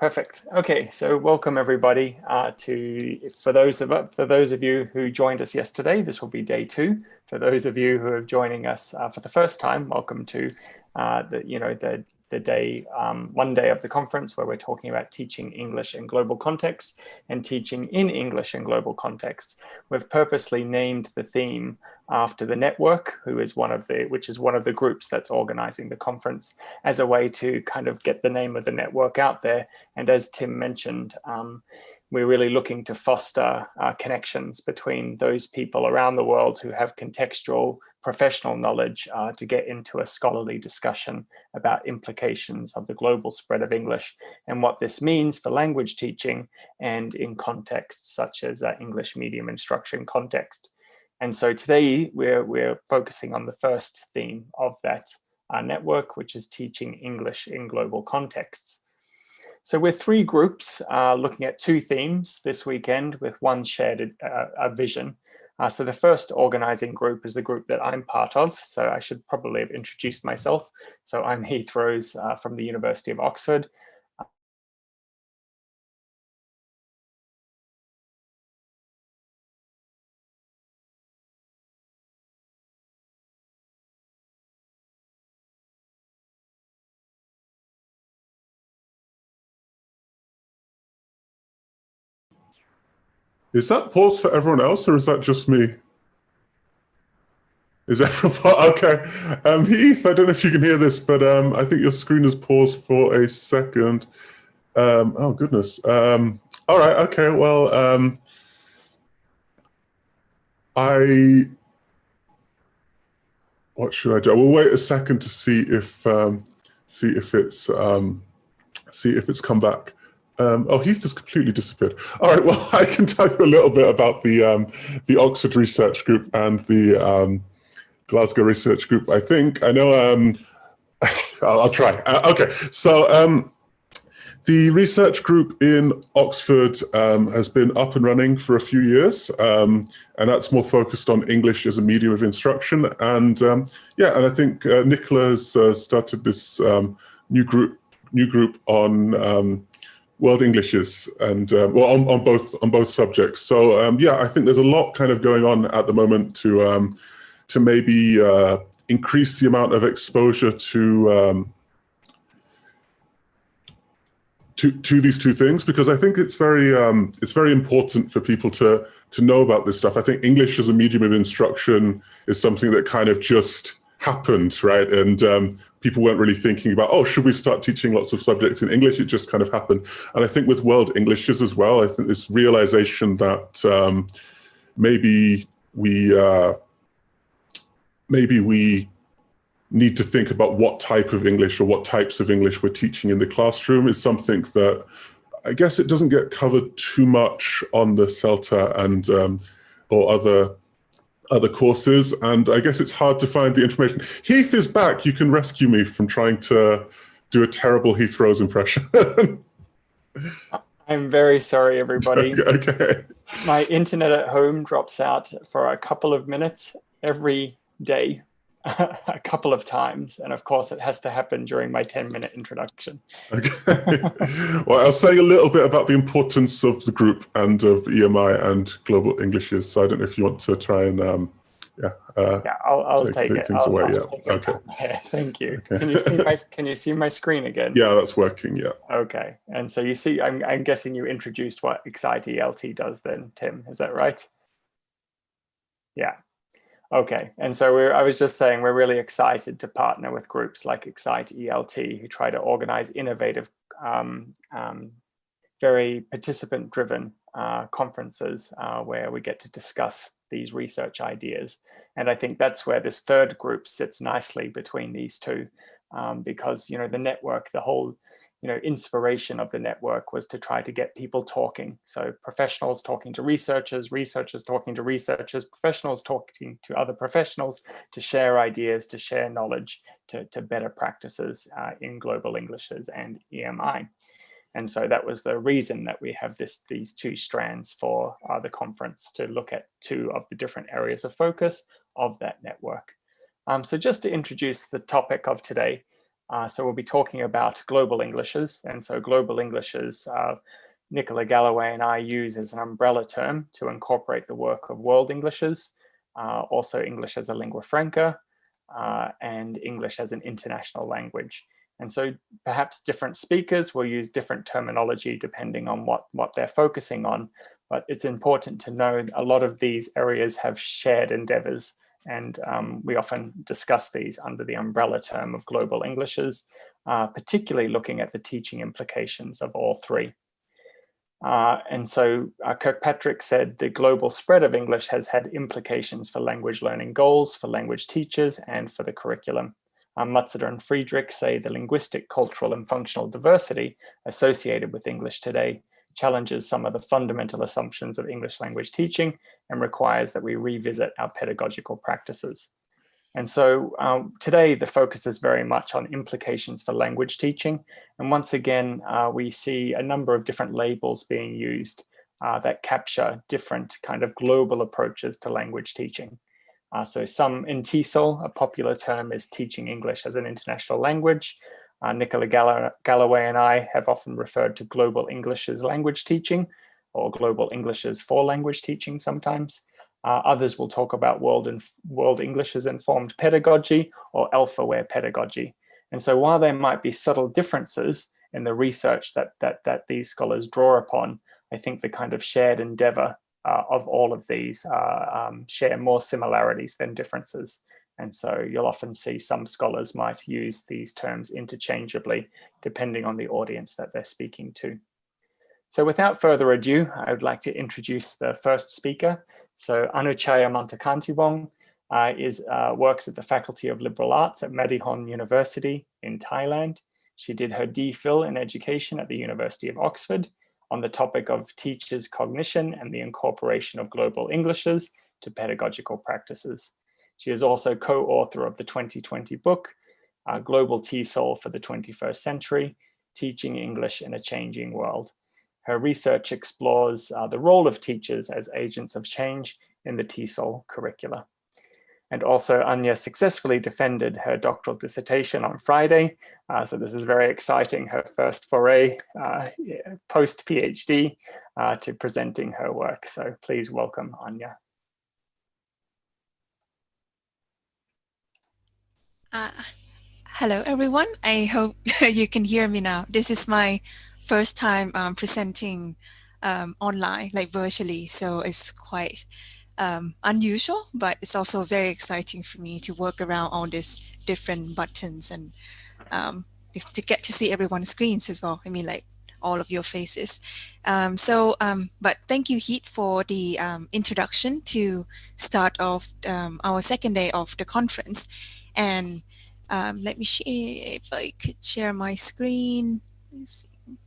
Perfect. Okay, so welcome everybody for those of you who joined us yesterday. This will be day 2. For those of you who are joining us for the first time, welcome to the day 1 day of the conference where we're talking about teaching English in global contexts and teaching in English in global contexts. We've purposely named the theme after the network, which is one of the groups that's organizing the conference, as a way to kind of get the name of the network out there. And as Tim mentioned, we're really looking to foster connections between those people around the world who have contextual professional knowledge to get into a scholarly discussion about implications of the global spread of English and what this means for language teaching and in contexts such as English medium instruction context. And so today we're focusing on the first theme of that network, which is teaching English in global contexts. So we're 3 groups looking at 2 themes this weekend with one shared vision. So the first organizing group is the group that I'm part of. So I should probably have introduced myself. So I'm Heath Rose from the University of Oxford. Is that paused for everyone else, or is that just me? Is everyone okay? Heath, I don't know if you can hear this, but I think your screen is paused for a second. Oh goodness. All right. Okay. Well, what should I do? We'll wait a second to see if it's come back. Oh, Heath just completely disappeared. All right, well, I can tell you a little bit about the Oxford Research Group and the Glasgow Research Group. I know. I'll try. Okay, so the research group in Oxford has been up and running for a few years, and that's more focused on English as a medium of instruction. And yeah, and I think Nicola has started this new group on World Englishes and well, on both subjects. So yeah, I think there's a lot kind of going on at the moment to maybe increase the amount of exposure to these 2 things, because I think it's very important for people to know about this stuff. I think English as a medium of instruction is something that kind of just happened, right? And people weren't really thinking about, oh, should we start teaching lots of subjects in English? It just kind of happened. And I think with World Englishes as well, I think this realization that maybe we need to think about what type of English or what types of English we're teaching in the classroom is something that I guess it doesn't get covered too much on the CELTA and or other courses, and I guess it's hard to find the information. Heath is back. You can rescue me from trying to do a terrible Heath Rose impression. I'm very sorry, everybody. Okay. My internet at home drops out for a couple of minutes every day, a couple of times. And of course, it has to happen during my 10-minute introduction. Okay. Well, I'll say a little bit about the importance of the group and of EMI and Global Englishes. So I don't know if you want to try and yeah, I'll take it. Things away. Okay. Yeah, thank you. Okay. Can you see my screen again? Yeah, that's working. Yeah. Okay. And so you see, I'm guessing you introduced what Excite ELT does then, Tim. Is that right? Yeah. Okay, and so I was just saying we're really excited to partner with groups like Excite ELT, who try to organize innovative, very participant-driven conferences where we get to discuss these research ideas. And I think that's where this third group sits nicely between these 2, because the network, the whole inspiration of the network was to try to get people talking. So professionals talking to researchers, researchers talking to researchers, professionals talking to other professionals to share ideas, to share knowledge, to better practices in Global Englishes and EMI. And so that was the reason that we have these 2 strands for the conference, to look at 2 of the different areas of focus of that network. So just to introduce the topic of today, So we'll be talking about global Englishes. And so global Englishes, Nicola Galloway and I use as an umbrella term to incorporate the work of world Englishes, also English as a lingua franca, and English as an international language. And so perhaps different speakers will use different terminology depending on what they're focusing on. But it's important to know a lot of these areas have shared endeavors. And we often discuss these under the umbrella term of global Englishes, particularly looking at the teaching implications of all three. And so Kirkpatrick said the global spread of English has had implications for language learning goals, for language teachers, and for the curriculum. Matsuda and Friedrich say the linguistic, cultural, and functional diversity associated with English today challenges some of the fundamental assumptions of English language teaching and requires that we revisit our pedagogical practices. And so today the focus is very much on implications for language teaching. And once again, we see a number of different labels being used that capture different kind of global approaches to language teaching. So some in TESOL, a popular term is teaching English as an international language. Nicola Galloway and I have often referred to global English as language teaching, or global English as for language teaching sometimes. Others will talk about world English as informed pedagogy or AlphaWare pedagogy. And so while there might be subtle differences in the research that these scholars draw upon, I think the kind of shared endeavor of all of these share more similarities than differences. And so you'll often see some scholars might use these terms interchangeably, depending on the audience that they're speaking to. So without further ado, I would like to introduce the first speaker. So Anuchaya Mantakanthiwong works at the Faculty of Liberal Arts at Madihon University in Thailand. She did her DPhil in education at the University of Oxford on the topic of teachers' cognition and the incorporation of global Englishes to pedagogical practices. She is also co-author of the 2020 book, Global TESOL for the 21st Century, Teaching English in a Changing World. Her research explores the role of teachers as agents of change in the TESOL curricula. And also Anya successfully defended her doctoral dissertation on Friday. So this is very exciting, her first foray post-PhD to presenting her work. So please welcome Anya. Hello, everyone. I hope you can hear me now. This is my first time presenting online, like virtually, so it's quite unusual, but it's also very exciting for me to work around all these different buttons and to get to see everyone's screens as well. I mean, like all of your faces. But thank you, Heath, for the introduction to start off our second day of the conference. And let me see if I could share my screen. Let's see.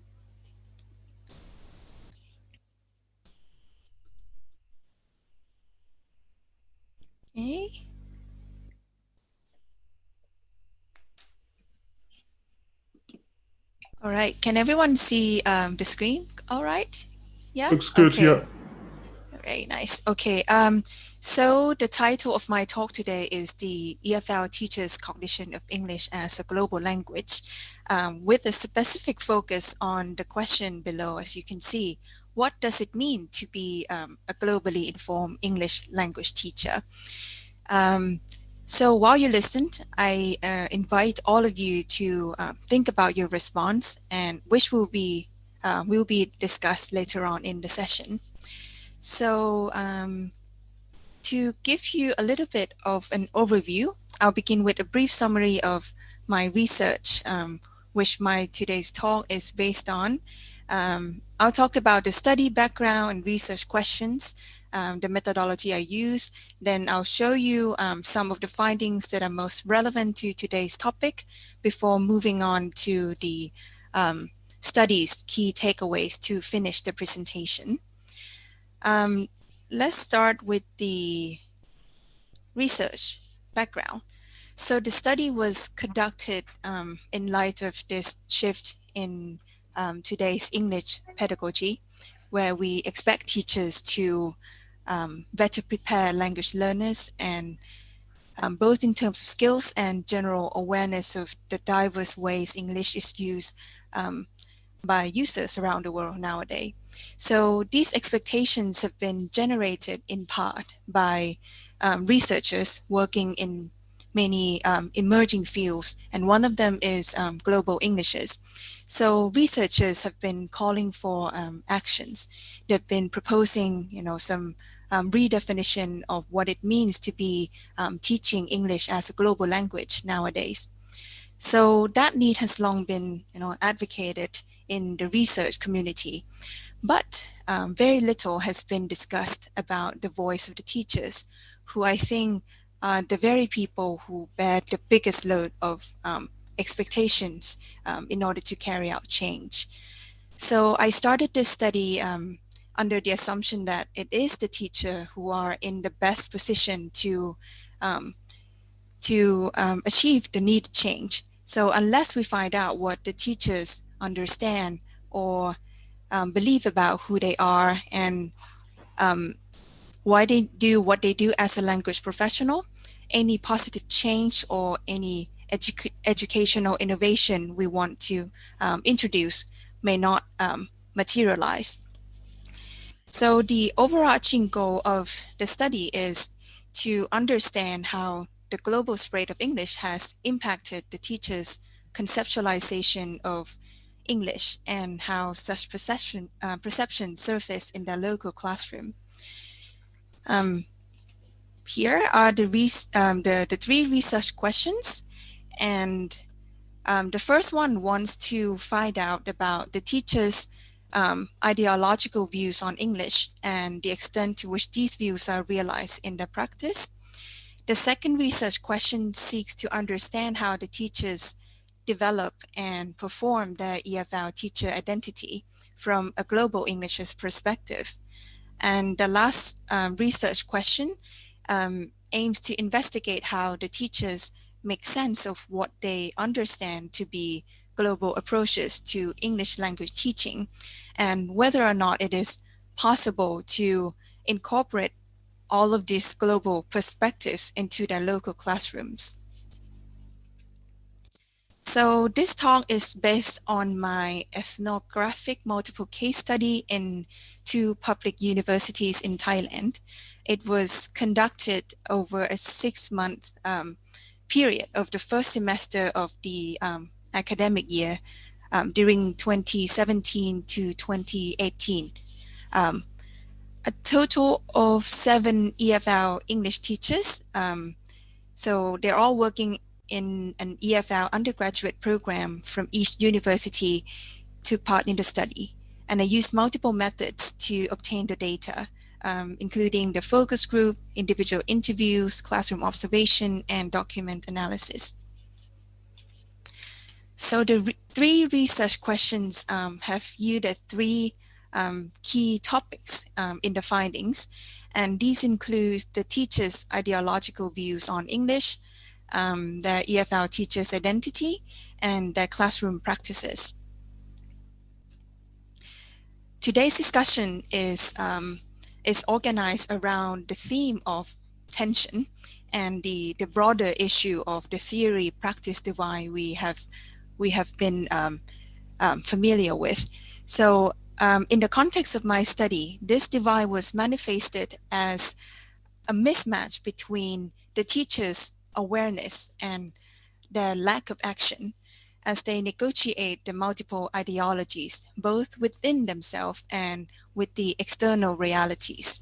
Okay. All right. Can everyone see the screen? All right. Yeah. Looks good. Okay. Yeah. Very nice. Okay. So the title of my talk today is the EFL Teachers' Cognition of English as a Global Language, with a specific focus on the question below, as you can see. What does it mean to be a globally informed English language teacher? So while you listened, I invite all of you to think about your response, and which will be discussed later on in the session. So to give you a little bit of an overview, I'll begin with a brief summary of my research, which my today's talk is based on. I'll talk about the study background and research questions, the methodology I use. Then I'll show you some of the findings that are most relevant to today's topic before moving on to the study's key takeaways to finish the presentation. Let's start with the research background. So the study was conducted in light of this shift in today's English pedagogy, where we expect teachers to better prepare language learners and both in terms of skills and general awareness of the diverse ways English is used by users around the world nowadays. So these expectations have been generated in part by researchers working in many emerging fields, and one of them is global Englishes. So researchers have been calling for actions. They've been proposing, some redefinition of what it means to be teaching English as a global language nowadays. So that need has long been, advocated in the research community, but very little has been discussed about the voice of the teachers, who I think are the very people who bear the biggest load of expectations in order to carry out change. So I started this study under the assumption that it is the teacher who are in the best position to achieve the needed change. So unless we find out what the teachers understand or believe about who they are and why they do what they do as a language professional, any positive change or any educational innovation we want to introduce may not materialize. So the overarching goal of the study is to understand how the global spread of English has impacted the teachers' conceptualization of English and how such perception surface in their local classroom. Here are the three research questions, and the first one wants to find out about the teachers' ideological views on English and the extent to which these views are realized in their practice. The second research question seeks to understand how the teachers develop and perform their EFL teacher identity from a global English's perspective. And the last research question aims to investigate how the teachers make sense of what they understand to be global approaches to English language teaching, and whether or not it is possible to incorporate all of these global perspectives into their local classrooms. So this talk is based on my ethnographic multiple case study in 2 public universities in Thailand. It was conducted over a 6-month period of the first semester of the academic year during 2017 to 2018. A total of 7 EFL English teachers. So they're all working in an EFL undergraduate program from each university took part in the study. And I used multiple methods to obtain the data, including the focus group, individual interviews, classroom observation, and document analysis. So the 3 research questions have yielded 3 key topics in the findings, and these include the teachers' ideological views on English, their EFL teachers' identity, and their classroom practices. Today's discussion is organized around the theme of tension and the broader issue of the theory-practice divide we have been familiar with. So in the context of my study, this divide was manifested as a mismatch between the teachers' awareness and their lack of action as they negotiate the multiple ideologies, both within themselves and with the external realities.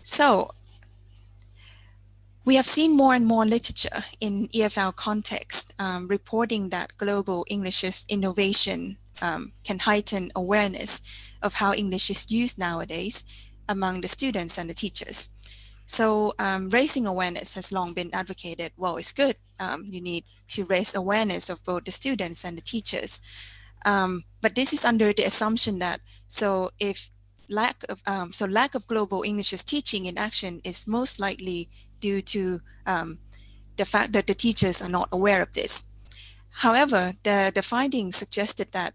So we have seen more and more literature in EFL context reporting that global English's innovation can heighten awareness of how English is used nowadays among the students and the teachers. So raising awareness has long been advocated. Well, it's good. You need to raise awareness of both the students and the teachers. But this is under the assumption that lack of global English's teaching in action is most likely due to the fact that the teachers are not aware of this. However, the findings suggested that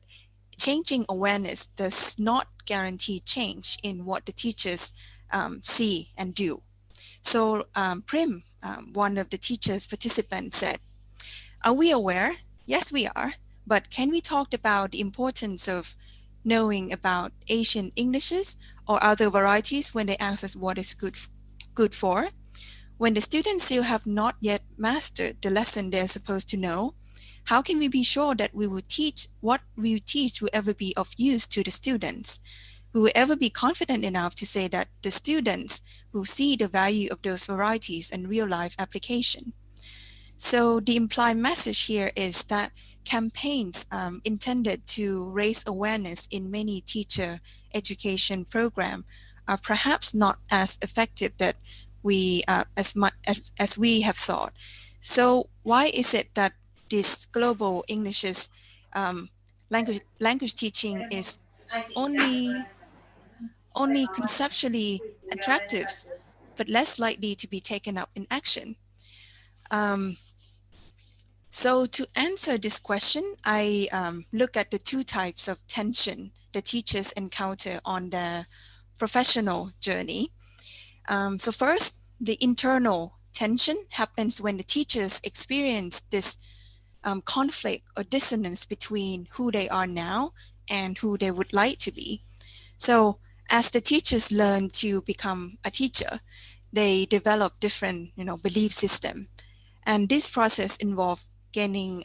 changing awareness does not guarantee change in what the teachers see and do. So Prim, one of the teachers participants, said, "Are we aware? Yes, we are. But can we talk about the importance of knowing about Asian Englishes or other varieties when they ask us what is good for? When the students still have not yet mastered the lesson they're supposed to know, how can we be sure that what we teach will ever be of use to the students? We will ever be confident enough to say that the students will see the value of those varieties in real-life application?" So the implied message here is that campaigns intended to raise awareness in many teacher education programs are perhaps not as effective that we as much as we have thought. So why is it that this global English's language teaching is only conceptually attractive, but less likely to be taken up in action? So to answer this question, I look at the two types of tension the teachers encounter on their professional journey. So first, the internal tension happens when the teachers experience this conflict or dissonance between who they are now and who they would like to be. So as the teachers learn to become a teacher, they develop different, belief system. And this process involves gaining,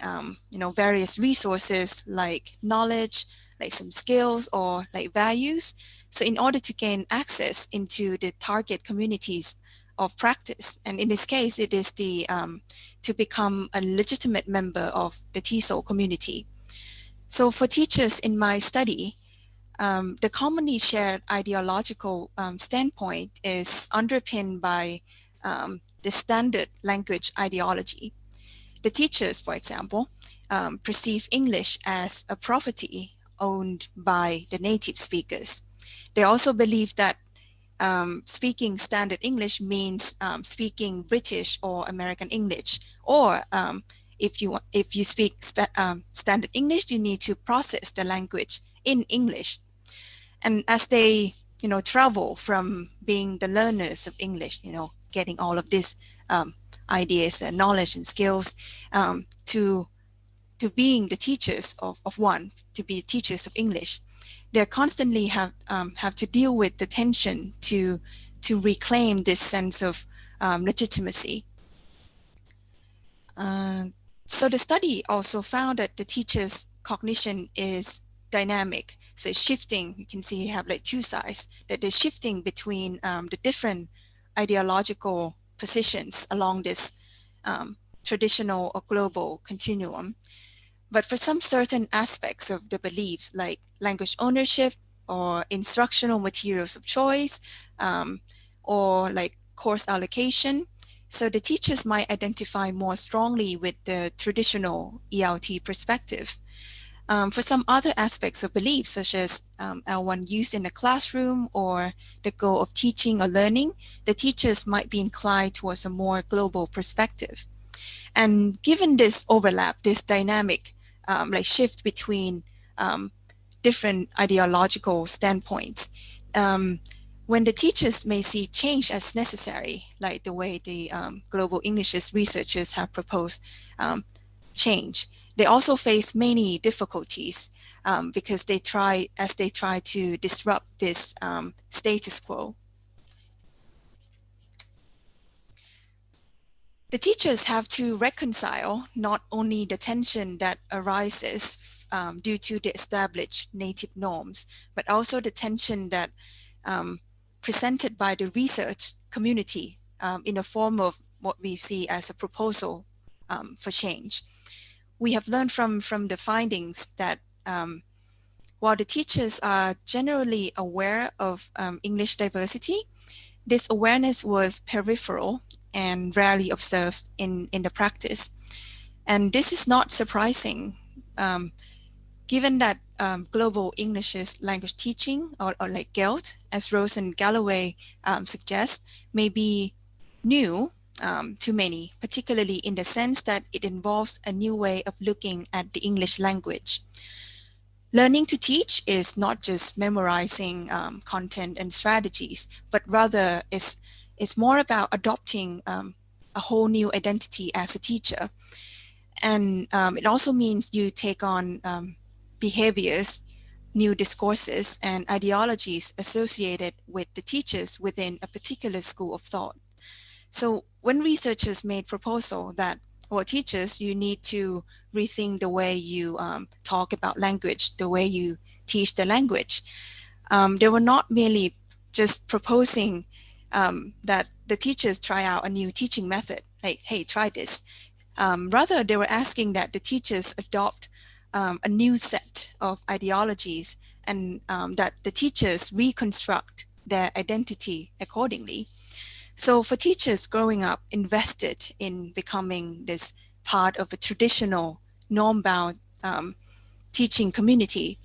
various resources like knowledge, like some skills or like values. So in order to gain access into the target communities of practice, and in this case, it is to become a legitimate member of the TESOL community. So for teachers in my study, the commonly shared ideological standpoint is underpinned by the standard language ideology. The teachers, for example, perceive English as a property owned by the native speakers. They also believe that speaking standard English means speaking British or American English, or if you speak standard English, you need to process the language in English. And as they travel from being the learners of English, getting all of these ideas and knowledge and skills, to being the teachers of one, to be teachers of English, they constantly have to deal with the tension to reclaim this sense of legitimacy. So the study also found that the teacher's cognition is dynamic. So it's shifting. You can see you have like two sides, that they're shifting between the different ideological positions along this traditional or global continuum. But for some certain aspects of the beliefs, like language ownership or instructional materials of choice, or like course allocation, so the teachers might identify more strongly with the traditional ELT perspective. For some other aspects of beliefs, such as L1 used in the classroom or the goal of teaching or learning, the teachers might be inclined towards a more global perspective. And given this overlap, this dynamic like shift between different ideological standpoints, when the teachers may see change as necessary, like the way the Global Englishes researchers have proposed change, they also face many difficulties because they try to disrupt this status quo. The teachers have to reconcile not only the tension that arises due to the established native norms, but also the tension that presented by the research community in the form of what we see as a proposal for change. We have learned from the findings that while the teachers are generally aware of English diversity, this awareness was peripheral and rarely observed in the practice. And this is not surprising, given that Global English's language teaching, or like GELT, as Rose and Galloway suggest, may be new to many, particularly in the sense that it involves a new way of looking at the English language. Learning to teach is not just memorizing content and strategies, but rather is more about adopting a whole new identity as a teacher. And it also means you take on behaviors, new discourses, and ideologies associated with the teachers within a particular school of thought. So when researchers made proposal that, well, teachers, you need to rethink the way you talk about language, the way you teach the language, they were not merely just proposing that the teachers try out a new teaching method, like, hey, try this. Rather, they were asking that the teachers adopt a new set of ideologies and that the teachers reconstruct their identity accordingly. So for teachers growing up invested in becoming this part of a traditional norm-bound teaching community,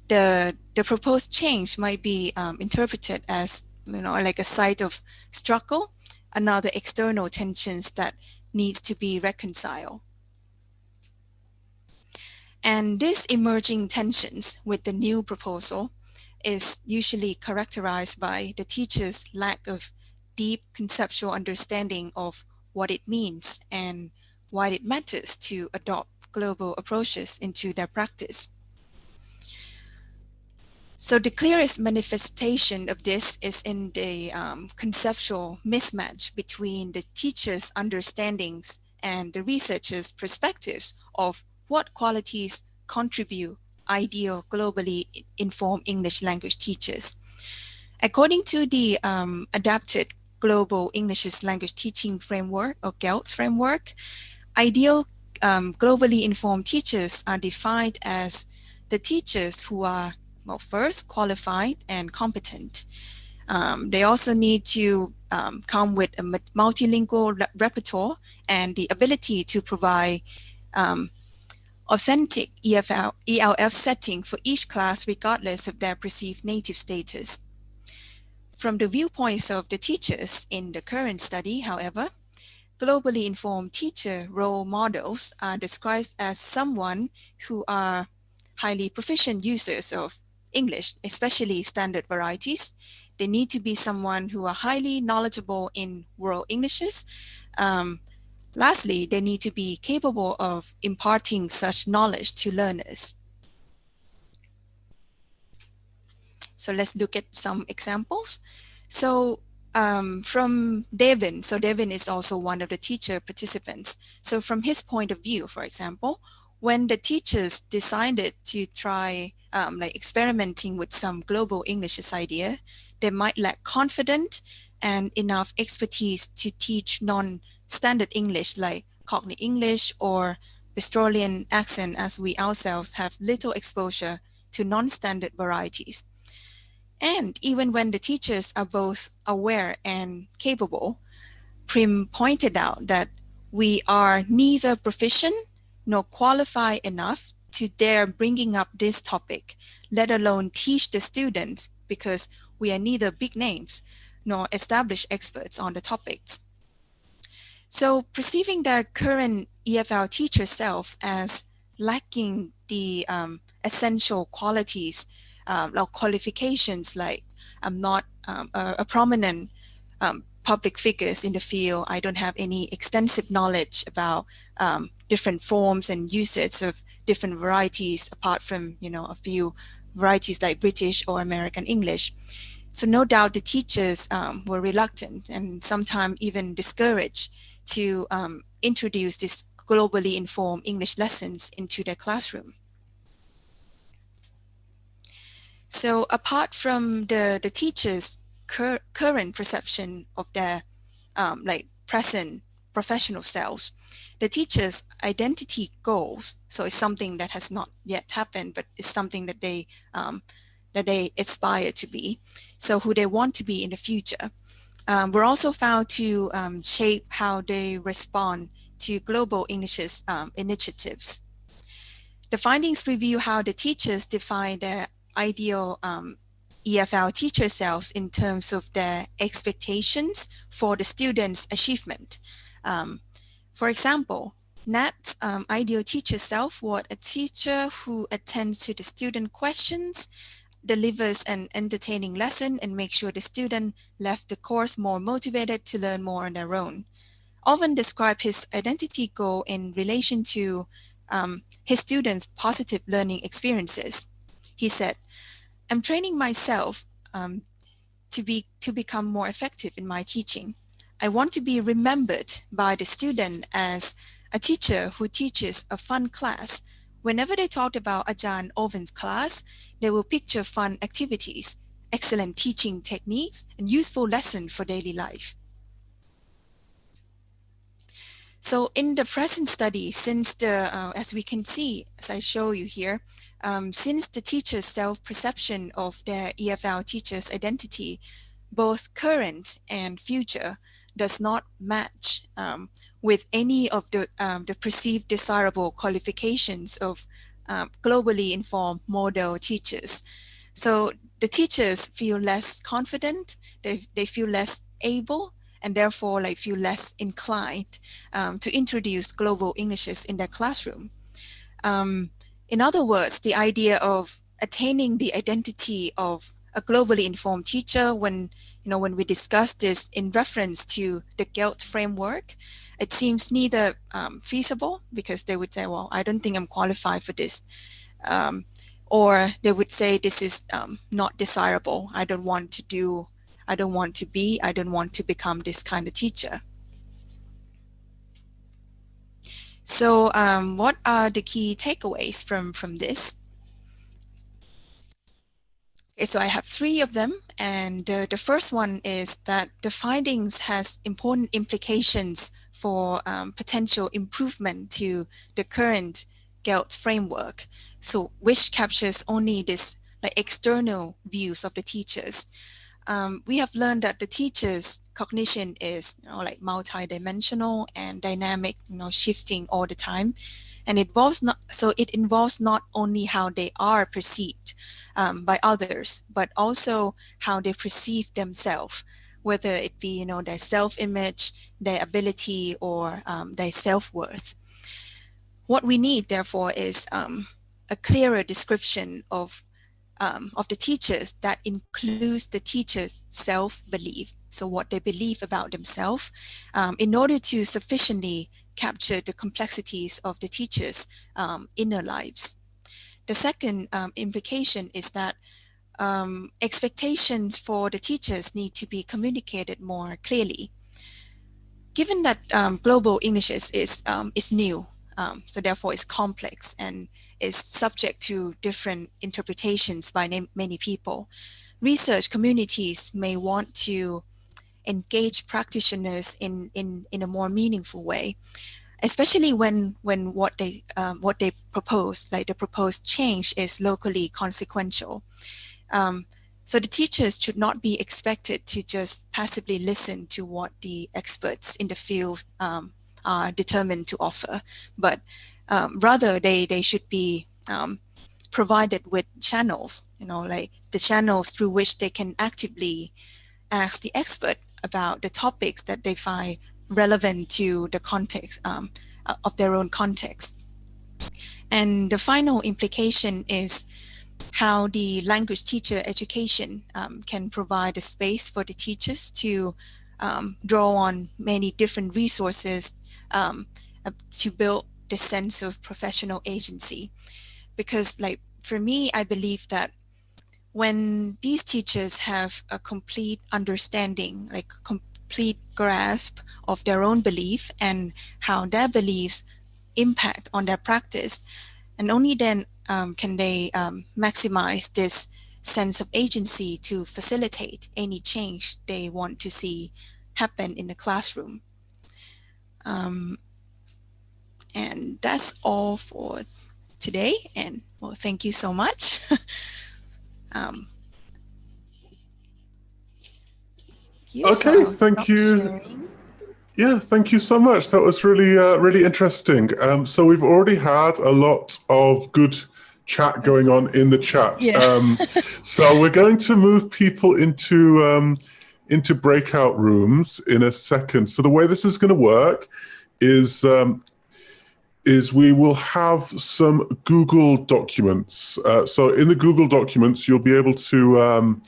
the proposed change might be interpreted as, like a site of struggle, another external tensions that needs to be reconciled. And these emerging tensions with the new proposal is usually characterized by the teacher's lack of deep conceptual understanding of what it means and why it matters to adopt global approaches into their practice. So the clearest manifestation of this is in the conceptual mismatch between the teacher's understandings and the researcher's perspectives of what qualities contribute ideal globally informed English language teachers. According to the Adapted Global English Language Teaching Framework, or GELT framework, ideal globally informed teachers are defined as the teachers who are, well, first, qualified and competent. They also need to come with a multilingual repertoire and the ability to provide authentic ELF setting for each class regardless of their perceived native status. From the viewpoints of the teachers in the current study, however, globally informed teacher role models are described as someone who are highly proficient users of English, especially standard varieties. They need to be someone who are highly knowledgeable in world Englishes. Lastly, they need to be capable of imparting such knowledge to learners. So let's look at some examples. So from Devin, so Devin is also one of the teacher participants. So from his point of view, for example, when the teachers decided to try like experimenting with some global English idea, they might lack confidence and enough expertise to teach non-standard English like Cockney English or Bristolian accent, as we ourselves have little exposure to non-standard varieties. And even when the teachers are both aware and capable, Prim pointed out that we are neither proficient nor qualified enough to dare bringing up this topic, let alone teach the students, because we are neither big names nor established experts on the topics. So perceiving their current EFL teacher self as lacking the essential qualities or qualifications, like I'm not a prominent public figures in the field, I don't have any extensive knowledge about different forms and usage of different varieties apart from, a few varieties like British or American English. So no doubt the teachers were reluctant and sometimes even discouraged to introduce this globally informed English lessons into their classroom. So apart from the teachers' current perception of their like present professional selves, the teachers' identity goals, so it's something that has not yet happened, but it's something that they aspire to be, so who they want to be in the future, were also found to shape how they respond to global English initiatives. The findings review how the teachers define their ideal EFL teacher selves in terms of their expectations for the students' achievement. For example, Nat's ideal teacher self was a teacher who attends to the student questions, delivers an entertaining lesson, and makes sure the student left the course more motivated to learn more on their own. Alvin described his identity goal in relation to his students' positive learning experiences. He said, "I'm training myself to become more effective in my teaching. I want to be remembered by the student as a teacher who teaches a fun class. Whenever they talked about Ajahn Alvin's class, they will picture fun activities, excellent teaching techniques, and useful lessons for daily life." So in the present study, since as we can see, as I show you here, since the teacher's self-perception of their EFL teacher's identity, both current and future, does not match with any of the perceived desirable qualifications of globally informed model teachers. So the teachers feel less confident, they feel less able, and therefore feel less inclined to introduce global Englishes in their classroom. In other words, the idea of attaining the identity of a globally informed teacher, when we discuss this in reference to the GELT framework, it seems neither feasible, because they would say, well, I don't think I'm qualified for this. Or they would say this is not desirable. I don't want to become this kind of teacher. So what are the key takeaways from this? Okay, so I have 3 of them, and the first one is that the findings has important implications for potential improvement to the current GELT framework, so which captures only this external views of the teachers. We have learned that the teacher's cognition is multi-dimensional and dynamic, shifting all the time, and it involves not only how they are perceived by others, but also how they perceive themselves, whether it be their self-image, their ability, or their self-worth. What we need, therefore, is a clearer description of the teachers that includes the teacher's self-belief, so what they believe about themselves, in order to sufficiently capture the complexities of the teachers' inner lives. The second implication is that expectations for the teachers need to be communicated more clearly. Given that global English is new, so therefore it's complex and is subject to different interpretations by many people, research communities may want to engage practitioners in a more meaningful way, especially when what they propose, like the proposed change, is locally consequential. So the teachers should not be expected to just passively listen to what the experts in the field are determined to offer, but rather they should be provided with channels, like the channels through which they can actively ask the expert about the topics that they find relevant to the context of their own context. And the final implication is how the language teacher education can provide a space for the teachers to draw on many different resources to build the sense of professional agency. Because for me, I believe that when these teachers have a complete understanding, complete grasp of their own belief and how their beliefs impact on their practice, and only then can they maximize this sense of agency to facilitate any change they want to see happen in the classroom. And that's all for today, and well, thank you so much. Okay, thank you. Sharing. Yeah, thank you so much. That was really, really interesting. So we've already had a lot of good chat going on in the chat. Yeah. So we're going to move people into breakout rooms in a second. So the way this is going to work is is we will have some Google documents. So in the Google documents, you'll be able to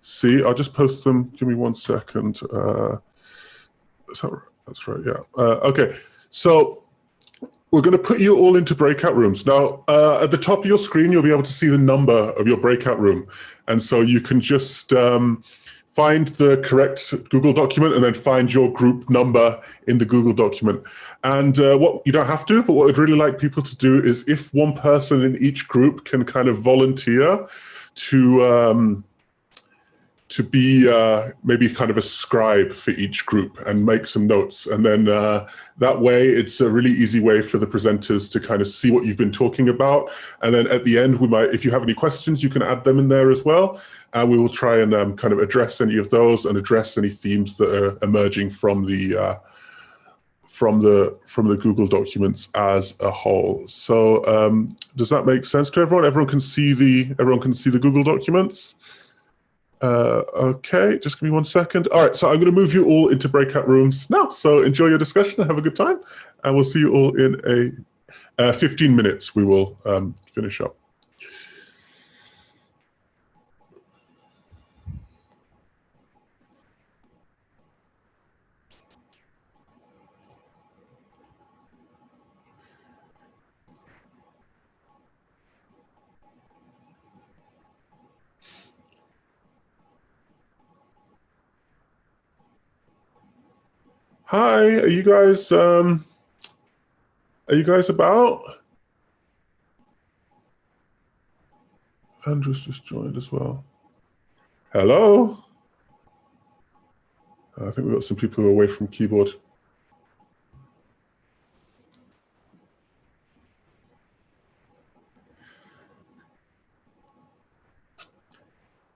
see, I'll just post them. Give me 1 second. Is that right? That's right, yeah. Okay, so we're going to put you all into breakout rooms. Now, at the top of your screen, you'll be able to see the number of your breakout room. And so you can just find the correct Google document and then find your group number in the Google document. And what you don't have to, but what I'd really like people to do is if one person in each group can kind of volunteer to be maybe kind of a scribe for each group and make some notes. And then that way, it's a really easy way for the presenters to kind of see what you've been talking about. And then at the end, we might, if you have any questions, you can add them in there as well. And we will try and kind of address any of those and address any themes that are emerging from the Google documents as a whole. So does that make sense to everyone? Everyone can see the Google documents? Okay, just give me 1 second. All right, so I'm going to move you all into breakout rooms now. So enjoy your discussion and have a good time. And we'll see you all in 15 minutes. We will finish up. Hi, are you guys about? Andrew's just joined as well. Hello? I think we've got some people who are away from keyboard.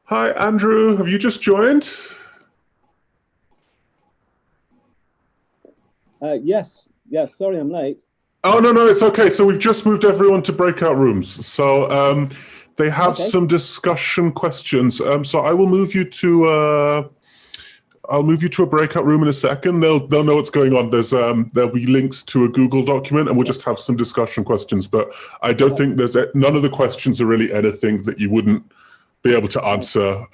Hi, Andrew, have you just joined? Yes, sorry I'm late. Oh, no, it's okay. So we've just moved everyone to breakout rooms. So they have some discussion questions. So I will move you to I'll move you to a breakout room in a second. They'll know what's going on. There'll be links to a Google document, and we'll just have some discussion questions. But I don't think none of the questions are really anything that you wouldn't be able to answer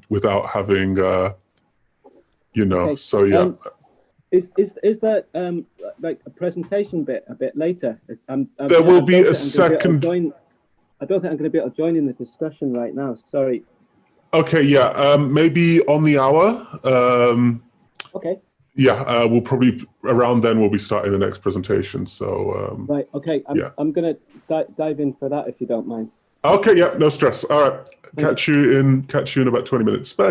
without having So yeah. Is that like a presentation bit a bit later? There will be a second. I don't think I'm going to be able to join in the discussion right now. Sorry. Okay, yeah, maybe on the hour. Okay. Yeah, we'll probably around then we'll be starting the next presentation. So right. Okay. I'm going to dive in for that if you don't mind. Okay. Yeah. No stress. All right. Catch you in about 20 minutes. Bye.